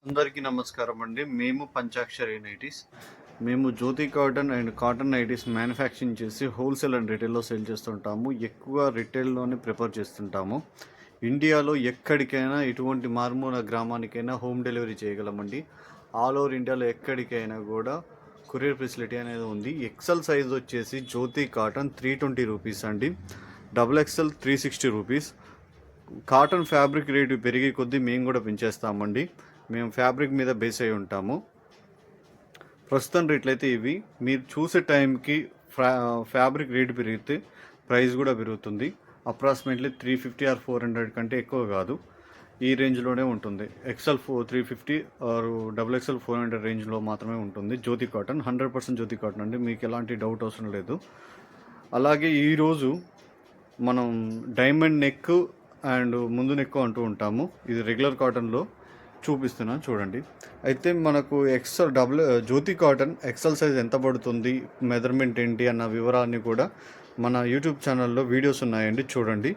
అందరికీ నమస్కారం అండి. మేము పంచాక్షరి నైటీస్. మేము Jyothi cotton and cotton nighties manufacturing చేసి హోల్సేల్ అండ్ రిటైల్లో సేల్ చేస్తుంటాము. ఎక్కువ రిటైల్లోనే ప్రిఫర్ చేస్తుంటాము. ఇండియాలో ఎక్కడికైనా ఎటువంటి మారుమూల గ్రామానికైనా హోమ్ డెలివరీ చేయగలమండి. ఆల్ ఓవర్ ఇండియాలో ఎక్కడికైనా కూడా కొరియర్ ఫెసిలిటీ అనేది ఉంది. ఎక్సెల్ సైజ్ వచ్చేసి జ్యోతి కాటన్ 320 రూపీస్ అండి. Double XL 360 rupees. Cotton fabric rate పెరిగే కొద్దీ మేము కూడా పెంచేస్తామండి. మేము ఫ్యాబ్రిక్ మీద బేస్ అయి ఉంటాము. ప్రస్తుతం రేట్లు అయితే ఇవి. మీరు చూసే టైంకి ఫ్యాబ్రిక్ రేటు పెరిగితే ప్రైస్ కూడా పెరుగుతుంది. అప్రాక్సిమేట్లీ 350 ఆర్ 400 కంటే ఎక్కువ కాదు. ఈ రేంజ్లోనే ఉంటుంది. ఎక్సెల్ 350 ఆర్ డబుల్ ఎక్సెల్ 400 రేంజ్లో మాత్రమే ఉంటుంది. జ్యోతి కాటన్ 100% జ్యోతి కాటన్ అండి. మీకు ఎలాంటి డౌట్ అవసరం లేదు. అలాగే ఈరోజు మనం డైమండ్ నెక్ అండ్ ముందు నెక్ అంటూ ఉంటాము. ఇది రెగ్యులర్ కాటన్లో చూపిస్తున్నాను చూడండి. అయితే మనకు జ్యోతి కాటన్ ఎక్సెల్ సైజ్ ఎంత పడుతుంది, మెజర్మెంట్ ఏంటి అన్న వివరాన్ని కూడా మన యూట్యూబ్ ఛానల్లో వీడియోస్ ఉన్నాయండి, చూడండి.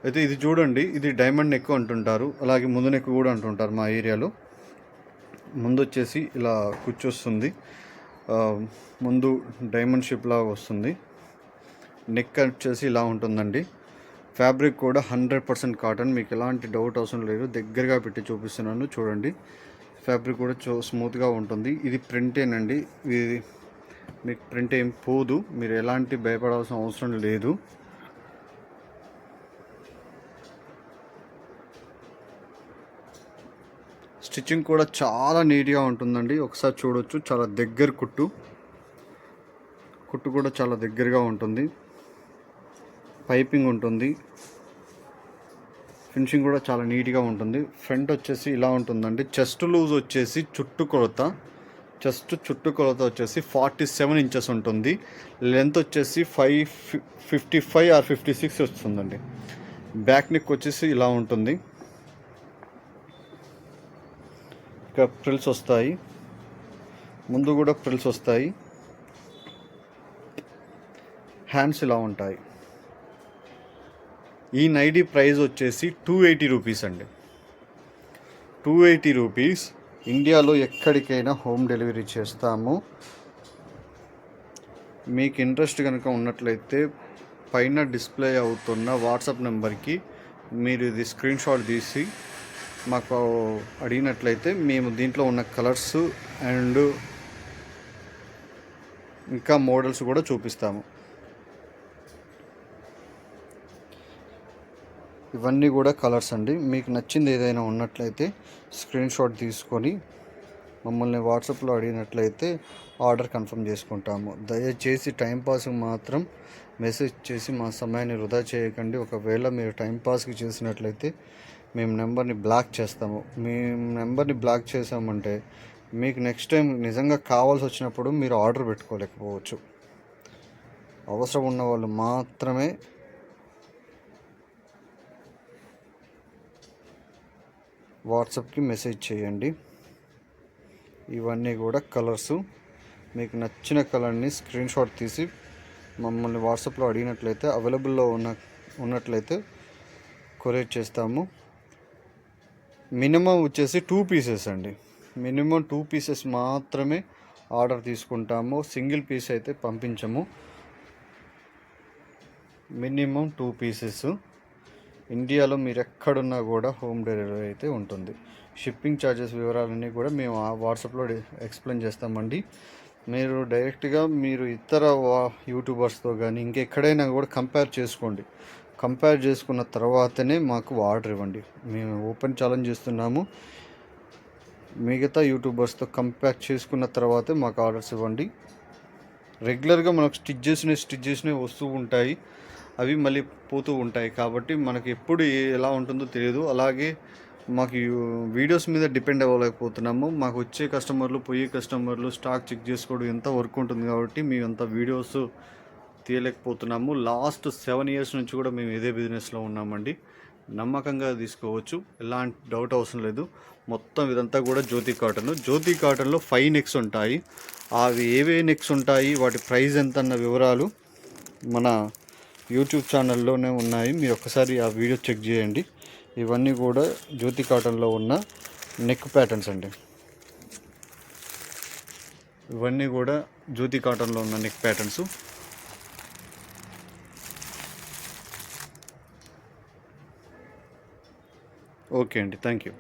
అయితే ఇది చూడండి, ఇది డైమండ్ నెక్ అంటుంటారు, అలాగే ముందు నెక్ కూడా అంటుంటారు మా ఏరియాలో. ముందు వచ్చేసి ఇలా కూర్చొస్తుంది, ముందు డైమండ్ షేప్ లాగా వస్తుంది. నెక్ వచ్చేసి ఇలా ఉంటుందండి. ఫ్యాబ్రిక్ కూడా 100% కాటన్. మీకు ఎలాంటి డౌట్ అవసరం లేదు. దగ్గరగా పెట్టి చూపిస్తున్నాను చూడండి. ఫ్యాబ్రిక్ కూడా స్మూత్గా ఉంటుంది. ఇది ప్రింటేనండి. ఇది మీకు ప్రింట్ ఏం పోదు. మీరు ఎలాంటి భయపడాల్సిన అవసరం లేదు. స్టిచ్చింగ్ కూడా చాలా నీట్గా ఉంటుందండి. ఒకసారి చూడొచ్చు. చాలా దగ్గర కుట్టు కూడా చాలా దగ్గరగా ఉంటుంది. పైపింగ్ ఉంటుంది. ఫినిషింగ్ కూడా చాలా నీట్గా ఉంటుంది. ఫ్రంట్ వచ్చేసి ఇలా ఉంటుందండి. చెస్ట్ లూజ్ వచ్చేసి చుట్టు కొలత వచ్చేసి 47 ఇంచెస్ ఉంటుంది. లెంత్ వచ్చేసి 55 ఆర్ 56 వస్తుందండి. బ్యాక్ నెక్ వచ్చేసి ఇలా ఉంటుంది. ఇక ఫ్రిల్స్ వస్తాయి. ముందు కూడా ఫ్రిల్స్ వస్తాయి. హ్యాండ్స్ ఇలా ఉంటాయి. ఈ నైటీ ప్రైస్ వచ్చేసి 280 రూపీస్ అండి. 280 రూపీస్. ఇండియాలో ఎక్కడికైనా హోమ్ డెలివరీ చేస్తాము. మీకు ఇంట్రెస్ట్ కనుక ఉన్నట్లయితే పైన డిస్ప్లే అవుతున్న వాట్సాప్ నెంబర్కి మీరు ఇది స్క్రీన్ షాట్ తీసి మాకు అడిగినట్లయితే మేము దీంట్లో ఉన్న కలర్స్ అండ్ ఇంకా మోడల్స్ కూడా చూపిస్తాము. ఇవన్నీ కూడా కలర్స్ అండి. మీకు నచ్చింది ఏదైనా ఉన్నట్లయితే స్క్రీన్ షాట్ తీసుకొని మమ్మల్ని వాట్సాప్లో అడిగినట్లయితే ఆర్డర్ కన్ఫర్మ్ చేసుకుంటాము. దయచేసి టైంపాస్కి మాత్రం మెసేజ్ చేసి మా సమయాన్ని వృధా చేయకండి. ఒకవేళ మీరు టైంపాస్కి చేసినట్లయితే మేము నెంబర్ని బ్లాక్ చేస్తాము. మేము నెంబర్ని బ్లాక్ చేసామంటే మీకు నెక్స్ట్ టైం నిజంగా కావాల్సి వచ్చినప్పుడు మీరు ఆర్డర్ పెట్టుకోలేకపోవచ్చు. అవసరం ఉన్న వాళ్ళు మాత్రమే వాట్సాప్కి మెసేజ్ చేయండి. ఇవన్నీ కూడా కలర్సు. మీకు నచ్చిన కలర్ని స్క్రీన్ షాట్ తీసి మమ్మల్ని వాట్సాప్లో అడిగినట్లయితే అవైలబుల్లో ఉన్నట్లయితే కొరియర్ చేస్తాము. మినిమం వచ్చేసి 2 పీసెస్ అండి. మినిమం 2 పీసెస్ మాత్రమే ఆర్డర్ తీసుకుంటాము. సింగిల్ పీస్ అయితే పంపించము. Minimum 2 pieces. ఇండియాలో మీరు ఎక్కడున్నా కూడా హోమ్ డెలివరీ అయితే ఉంటుంది. షిప్పింగ్ ఛార్జెస్ వివరాలన్నీ కూడా మేము వాట్సాప్లో ఎక్స్ప్లెయిన్ చేస్తామండి. మీరు డైరెక్ట్గా మీరు ఇతర యూట్యూబర్స్తో కానీ ఇంకెక్కడైనా కూడా కంపేర్ చేసుకోండి. కంపేర్ చేసుకున్న తర్వాతనే మాకు ఆర్డర్ ఇవ్వండి. మేము ఓపెన్ ఛాలెంజ్ చేస్తున్నాము. మిగతా యూట్యూబర్స్తో కంపేర్ చేసుకున్న తర్వాతే మాకు ఆర్డర్స్ ఇవ్వండి. రెగ్యులర్గా మనకు స్టిచ్ చేసినవి వస్తూ ఉంటాయి. అవి మళ్ళీ పోతూ ఉంటాయి. కాబట్టి మనకి ఎప్పుడు ఎలా ఉంటుందో తెలియదు. అలాగే మాకు వీడియోస్ మీద డిపెండ్ అవ్వలేకపోతున్నాము. మాకు వచ్చే కస్టమర్లు, పోయే కస్టమర్లు, స్టాక్ చెక్ చేసుకోవడం ఎంత వర్క్ ఉంటుంది. కాబట్టి మేము అంత వీడియోస్ తీయలేకపోతున్నాము. లాస్ట్ 7 ఇయర్స్ నుంచి కూడా మేము ఇదే బిజినెస్లో ఉన్నామండి. నమ్మకంగా తీసుకోవచ్చు. ఎలాంటి డౌట్ అవసరం లేదు. మొత్తం ఇదంతా కూడా జ్యోతి కాటన్. జ్యోతి కాటన్లో 5 నెక్స్ ఉంటాయి. అవి ఏవే నెక్స్ ఉంటాయి, వాటి ప్రైస్ ఎంత అన్న వివరాలు మన యూట్యూబ్ ఛానల్లోనే ఉన్నాయి. మీరు ఒక్కసారి ఆ వీడియో చెక్ చేయండి. ఇవన్నీ కూడా జ్యోతి కాటన్లో ఉన్న నెక్ ప్యాటర్న్స్ అండి, ఇవన్నీ కూడా జ్యోతి కాటన్లో ఉన్న నెక్ ప్యాటర్న్స్. ఓకే అండి, థ్యాంక్ యూ.